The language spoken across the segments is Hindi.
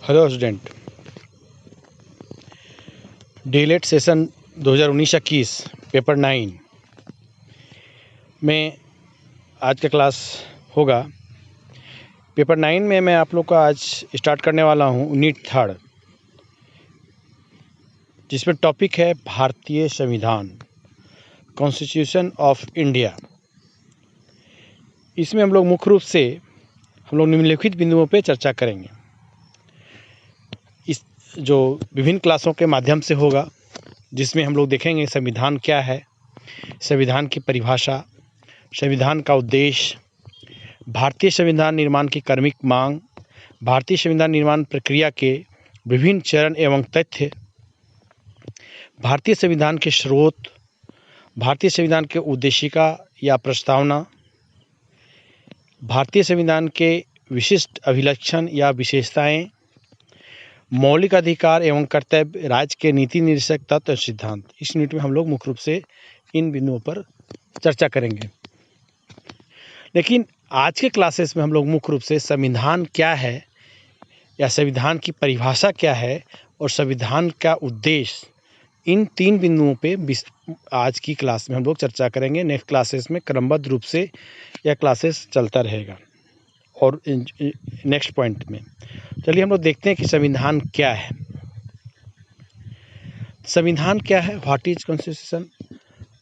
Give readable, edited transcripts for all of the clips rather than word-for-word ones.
Hello student, DElEd session 2019-21 paper 9 में आज का क्लास होगा। पेपर 9 में मैं आप लोग का आज स्टार्ट करने वाला हूँ यूनिट 3, जिसमें टॉपिक है भारतीय संविधान, कॉन्स्टिट्यूशन ऑफ इंडिया। इसमें हम लोग मुख्य रूप से निम्नलिखित बिंदुओं पे चर्चा करेंगे। इस जो विभिन्न क्लासों के माध्यम से होगा, जिसमें हम लोग देखेंगे संविधान क्या है, संविधान की परिभाषा, संविधान का उद्देश्य, भारतीय संविधान निर्माण की क्रमिक मांग, भारतीय संविधान निर्माण प्रक्रिया के विभिन्न चरण एवं तथ्य, भारतीय संविधान के स्रोत, भारतीय संविधान के उद्देशिका या प्रस्तावना, भारतीय संविधान के विशिष्ट अभिलक्षण या विशेषताएं, मौलिक अधिकार एवं कर्तव्य, राज्य के नीति निर्देशक तत्व और सिद्धांत। इस यूनिट में हम लोग मुख्य रूप से इन बिंदुओं पर चर्चा करेंगे। लेकिन आज के क्लासेस में हम लोग मुख्य रूप से संविधान क्या है या संविधान की परिभाषा क्या है और संविधान का उद्देश्य, इन 3 बिंदुओं पे आज की क्लास में हम लोग चर्चा करेंगे। नेक्स्ट क्लासेस में क्रमबद्ध रूप से यह क्लासेस चलता रहेगा। और नेक्स्ट पॉइंट में चलिए हम लोग देखते हैं कि संविधान क्या है। संविधान क्या है, व्हाट इज कॉन्स्टिट्यूशन।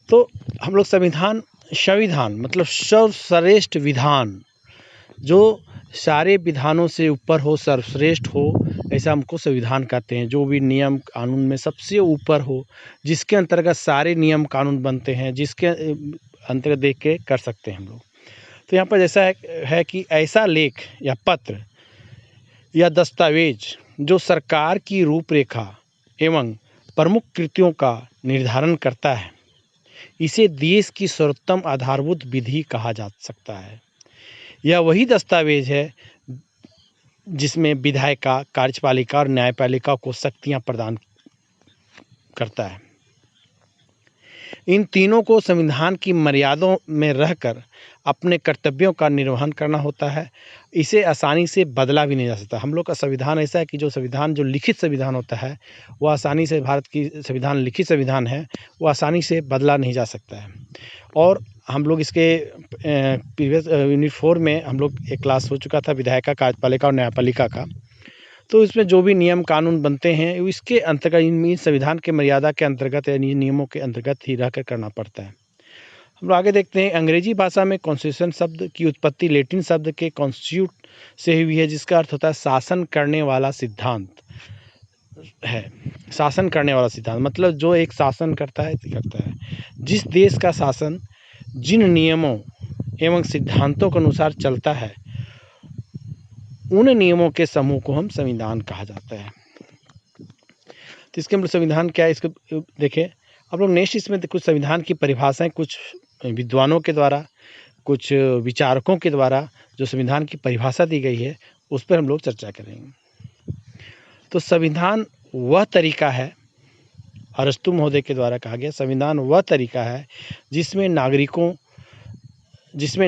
तो हम लोग संविधान मतलब सर्वश्रेष्ठ विधान, जो सारे विधानों से ऊपर हो, सर्वश्रेष्ठ हो, ऐसा हमको संविधान कहते हैं। जो भी नियम कानून में सबसे ऊपर हो, जिसके अंतर्गत सारे नियम कानून बनते हैं, जिसके अंतर्गत देख के कर सकते हैं हम लोग। तो यहाँ पर जैसा है कि ऐसा लेख या पत्र या दस्तावेज जो सरकार की रूपरेखा एवं प्रमुख कृतियों का निर्धारण करता है, इसे देश की सर्वोत्तम आधारभूत विधि कहा जा सकता है। यह वही दस्तावेज है जिसमें विधायिका, कार्यपालिका और न्यायपालिका को शक्तियां प्रदान करता है। इन तीनों को संविधान की मर्यादाओं में रहकर अपने कर्तव्यों का निर्वहन करना होता है। इसे आसानी से बदला भी नहीं जा सकता। हम लोग का संविधान ऐसा है कि जो लिखित संविधान होता है, वो आसानी से, भारत की संविधान लिखित संविधान है, वो आसानी से बदला नहीं जा सकता है। और हम लोग इसके प्रीवियस यूनिट 4 में हम लोग एक क्लास हो चुका था विधायिका, कार्यपालिका और न्यायपालिका का। तो इसमें जो भी नियम कानून बनते हैं, इसके अंतर्गत, इन संविधान के मर्यादा के अंतर्गत या नियमों के अंतर्गत ही रहकर करना पड़ता है। हम लोग आगे देखते हैं। अंग्रेजी भाषा में कॉन्स्टिट्यूशन शब्द की उत्पत्ति लैटिन शब्द के कॉन्स्टिट्यूट से हुई है, जिसका अर्थ होता है शासन करने वाला सिद्धांत है। शासन करने वाला सिद्धांत मतलब जो एक शासन करता है। जिस देश का शासन जिन नियमों एवं सिद्धांतों के अनुसार चलता है, उन नियमों के समूह को हम संविधान कहा जाता है। तो इसके मतलब संविधान क्या है, इसको देखें आप लोग। नेक्स्ट इसमें कुछ संविधान की परिभाषाएं, कुछ विद्वानों के द्वारा, कुछ विचारकों के द्वारा जो संविधान की परिभाषा दी गई है, उस पर हम लोग चर्चा करेंगे। तो संविधान वह तरीका है, अरस्तु महोदय के द्वारा कहा गया, संविधान वह तरीका है जिसमें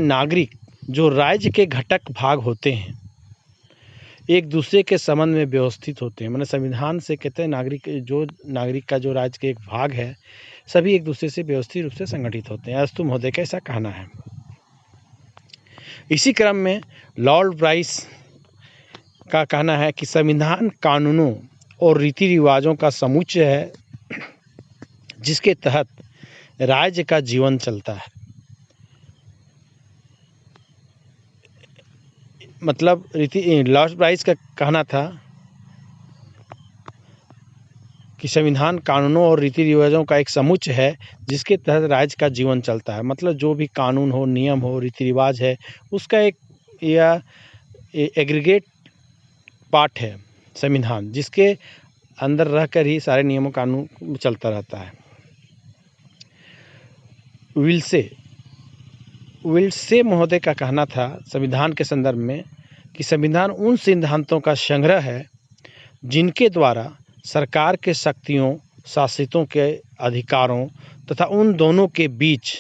नागरिक जो राज्य के घटक भाग होते हैं, एक दूसरे के संबंध में व्यवस्थित होते हैं। मतलब संविधान से कहते हैं नागरिक का जो राज्य के एक भाग है, सभी एक दूसरे से व्यवस्थित रूप से संगठित होते हैं। अरस्तु महोदय का ऐसा कहना है। इसी क्रम में लॉर्ड ब्राइस का कहना है कि संविधान कानूनों और रीति रिवाजों का समुच्चय है, जिसके तहत राज्य का जीवन चलता है। मतलब लॉर्ड ब्राइस का कहना था कि संविधान कानूनों और रीति रिवाजों का एक समुच्चय है, जिसके तहत राज्य का जीवन चलता है। मतलब जो भी कानून हो, नियम हो, रीति रिवाज है, उसका एक या एग्रीगेट पार्ट है संविधान, जिसके अंदर रहकर ही सारे नियमों कानून चलता रहता है। विल्से महोदय का कहना था संविधान के संदर्भ में कि संविधान उन सिद्धांतों का संग्रह है जिनके द्वारा सरकार के शक्तियों, शासितों के अधिकारों तथा उन दोनों के बीच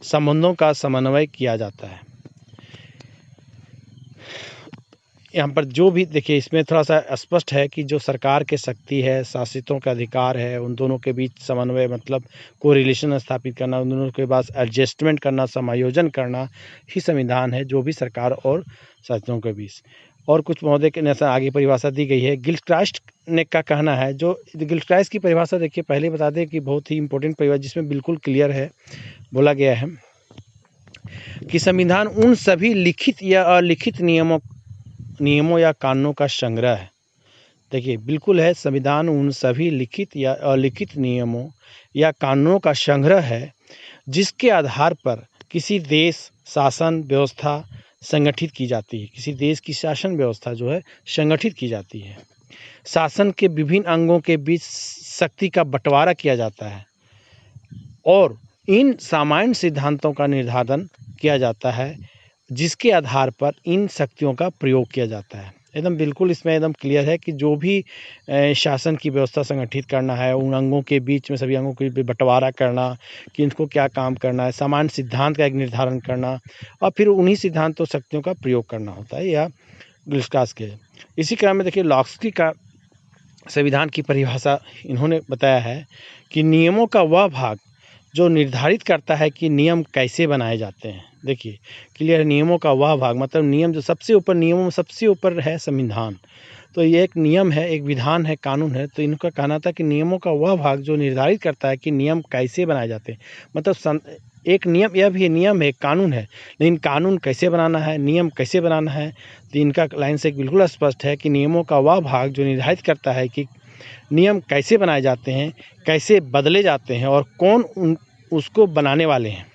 संबंधों का समन्वय किया जाता है। यहाँ पर जो भी देखिए, इसमें थोड़ा सा स्पष्ट है कि जो सरकार के शक्ति है, शासितों का अधिकार है, उन दोनों के बीच समन्वय मतलब कोरिलेशन स्थापित करना, उन दोनों के पास एडजस्टमेंट करना, समायोजन करना ही संविधान है, जो भी सरकार और शासितों के बीच। और कुछ महोदय के अनुसार आगे परिभाषा दी गई है। गिल्क्राइस्ट ने का कहना है, जो गिल्क्राइस्ट की परिभाषा देखिए, पहले बता दें कि बहुत ही इंपॉर्टेंट परिभाषा, जिसमें बिल्कुल क्लियर है, बोला गया है कि संविधान उन सभी लिखित या अलिखित नियमों या कानूनों का संग्रह है। देखिए बिल्कुल है, संविधान उन सभी लिखित या अलिखित नियमों या कानूनों का संग्रह है जिसके आधार पर किसी देश शासन व्यवस्था संगठित की जाती है। किसी देश की शासन व्यवस्था जो है संगठित की जाती है। शासन के विभिन्न अंगों के बीच शक्ति का बंटवारा किया जाता है और इन सामान्य सिद्धांतों का निर्धारण किया जाता है जिसके आधार पर इन शक्तियों का प्रयोग किया जाता है। एकदम बिल्कुल इसमें एकदम क्लियर है कि जो भी शासन की व्यवस्था संगठित करना है, उन अंगों के बीच में सभी अंगों के बीच बंटवारा करना कि इनको क्या काम करना है, सामान्य सिद्धांत का एक निर्धारण करना और फिर उन्हीं सिद्धांतों शक्तियों का प्रयोग करना होता है, या गिल्क्राइस्ट के। इसी क्रम में देखिए, लॉक्सकी का संविधान की परिभाषा इन्होंने बताया है कि नियमों का वह भाग जो निर्धारित करता है कि नियम कैसे बनाए जाते हैं। देखिए क्लियर है, नियमों का वह भाग मतलब नियम जो सबसे ऊपर, नियमों में सबसे ऊपर है संविधान। तो ये एक नियम है, एक विधान है, कानून है। तो इनका कहना था कि नियमों का वह भाग जो निर्धारित करता है कि नियम कैसे बनाए जाते हैं। मतलब एक नियम, यह भी नियम है, कानून है, लेकिन कानून कैसे बनाना है, नियम कैसे बनाना है, तो इनका लाइन से बिल्कुल स्पष्ट है कि नियमों का वह भाग जो निर्धारित करता है कि नियम कैसे बनाए जाते हैं, कैसे बदले जाते हैं और कौन उसको बनाने वाले हैं,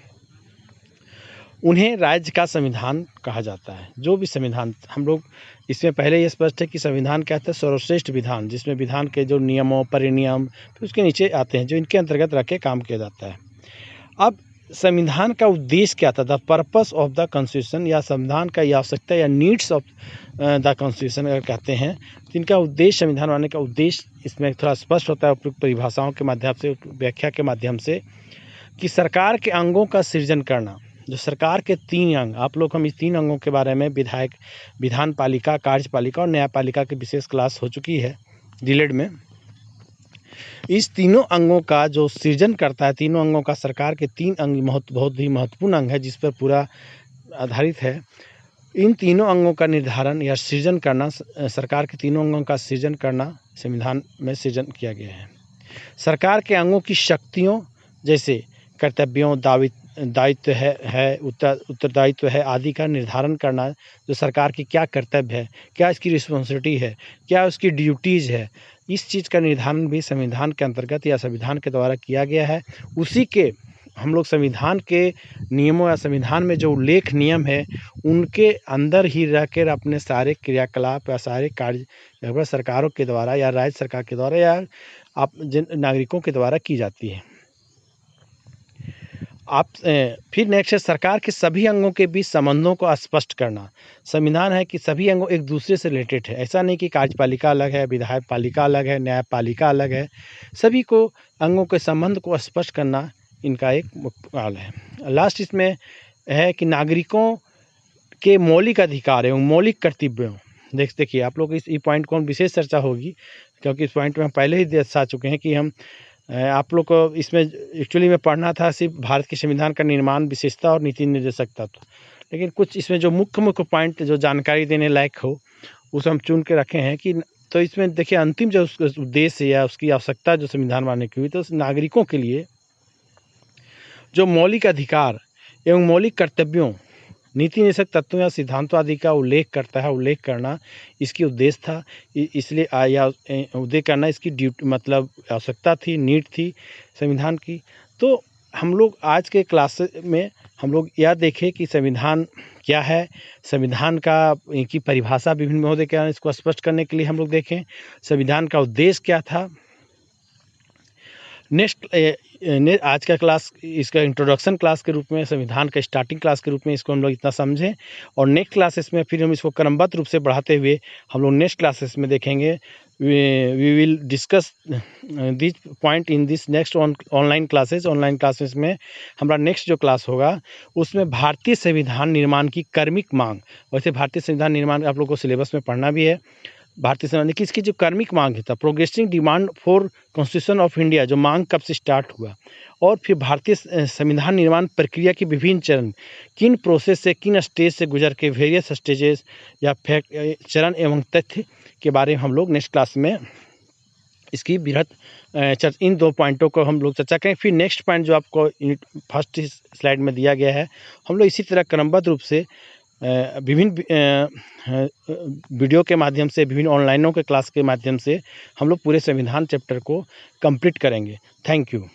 उन्हें राज्य का संविधान कहा जाता है। जो भी संविधान, हम लोग इसमें पहले ये स्पष्ट है कि संविधान क्या है, सर्वश्रेष्ठ विधान, जिसमें विधान के जो नियमों परिनियम फिर उसके नीचे आते हैं जो इनके अंतर्गत रख के काम किया जाता है। अब संविधान का उद्देश्य क्या था, the purpose of the constitution, या संविधान का आवश्यकता या नीड्स ऑफ द कॉन्स्टिट्यूशन अगर कहते हैं, तो इनका उद्देश्य, संविधान बनाने का उद्देश्य इसमें थोड़ा स्पष्ट होता है उपयुक्त परिभाषाओं के माध्यम से, व्याख्या के माध्यम से, कि सरकार के अंगों का सृजन करना। जो सरकार के 3 अंग, आप लोग हम इस 3 अंगों के बारे में विधान पालिका, कार्यपालिका और न्यायपालिका की विशेष क्लास हो चुकी है डीलेड में। इस तीनों अंगों का जो सृजन करता है, तीनों अंगों का, सरकार के 3 अंग बहुत ही महत्वपूर्ण अंग है जिस पर पूरा आधारित है। इन तीनों अंगों का निर्धारण या सृजन करना, सरकार के तीनों अंगों का सृजन करना संविधान में सृजन किया गया है। सरकार के अंगों की शक्तियों जैसे कर्तव्यों, दायित्व है उत्तरदायित्व है आदि का निर्धारण करना। जो सरकार की क्या कर्तव्य है, क्या इसकी रिस्पॉन्सिबिलिटी है, क्या उसकी ड्यूटीज़ है, इस चीज़ का निर्धारण भी संविधान के अंतर्गत या संविधान के द्वारा किया गया है। उसी के हम लोग संविधान के नियमों या संविधान में जो उल्लेख नियम है उनके अंदर ही रहकर अपने सारे क्रियाकलाप या सारे कार्य सरकारों के द्वारा या राज्य सरकार के द्वारा या आप नागरिकों के द्वारा की जाती है। फिर नेक्स्ट है, सरकार के सभी अंगों के बीच संबंधों को स्पष्ट करना। संविधान है कि सभी अंगों एक दूसरे से रिलेटेड है, ऐसा नहीं कि कार्यपालिका अलग है, विधायक पालिका अलग है, न्यायपालिका अलग है। सभी को अंगों के संबंध को स्पष्ट करना इनका एक मुख्य काल है। लास्ट इसमें है कि नागरिकों के मौलिक अधिकार एवं मौलिक कर्तव्यों, देखिए आप लोग इस पॉइंट को विशेष चर्चा होगी क्योंकि इस पॉइंट में हम पहले ही दर्शा चुके हैं कि हम आप लोग को इसमें एक्चुअली में पढ़ना था सिर्फ भारत के संविधान का निर्माण, विशेषता और नीति निर्देशक तत्व, लेकिन कुछ इसमें जो मुख्य पॉइंट जो जानकारी देने लायक हो उस हम चुन के रखे हैं कि, तो इसमें देखिए अंतिम जो उद्देश्य या उसकी आवश्यकता जो संविधान बनाने की हुई, तो नागरिकों के लिए जो मौलिक अधिकार एवं मौलिक कर्तव्यों, नीति निर्देशक तत्वों या सिद्धांतों आदि का उल्लेख करता है, उल्लेख करना इसकी उद्देश्य था। इसलिए या उल्लेख करना इसकी ड्यूटी मतलब आवश्यकता थी, नीड थी संविधान की। तो हम लोग आज के क्लास में हम लोग यह देखें कि संविधान क्या है, संविधान का की परिभाषा विभिन्न महोदय क्या है, इसको स्पष्ट करने के लिए हम लोग देखें संविधान का उद्देश्य क्या था, आज का क्लास इसका इंट्रोडक्शन क्लास के रूप में, संविधान का स्टार्टिंग क्लास के रूप में इसको हम लोग इतना समझें, और नेक्स्ट क्लासेस में फिर हम इसको क्रमबद्ध रूप से बढ़ाते हुए हम लोग नेक्स्ट क्लासेस में देखेंगे। We will discuss this point in this next online classes में हमारा नेक्स्ट जो क्लास होगा उसमें भारतीय संविधान निर्माण की कर्मिक मांग। वैसे भारतीय संविधान निर्माण आप लोग को सिलेबस में पढ़ना भी है। भारतीय संविधान की इसकी जो कर्मिक मांग था, progressing demand for constitution of India, जो मांग कब से स्टार्ट हुआ, और फिर भारतीय संविधान निर्माण प्रक्रिया की विभिन्न चरण, किन प्रोसेस से, किन स्टेज से गुजर के, वेरियस स्टेजेस या फैक्ट, चरण एवं तथ्य के बारे में हम लोग नेक्स्ट क्लास में इसकी बृहद इन 2 पॉइंटों को हम लोग चर्चा करें। फिर नेक्स्ट पॉइंट जो आपको फर्स्ट स्लाइड में दिया गया है, हम लोग इसी तरह क्रमबद्ध रूप से विभिन्न वीडियो के माध्यम से, विभिन्न ऑनलाइनों के क्लास के माध्यम से हम लोग पूरे संविधान चैप्टर को कंप्लीट करेंगे। Thank you.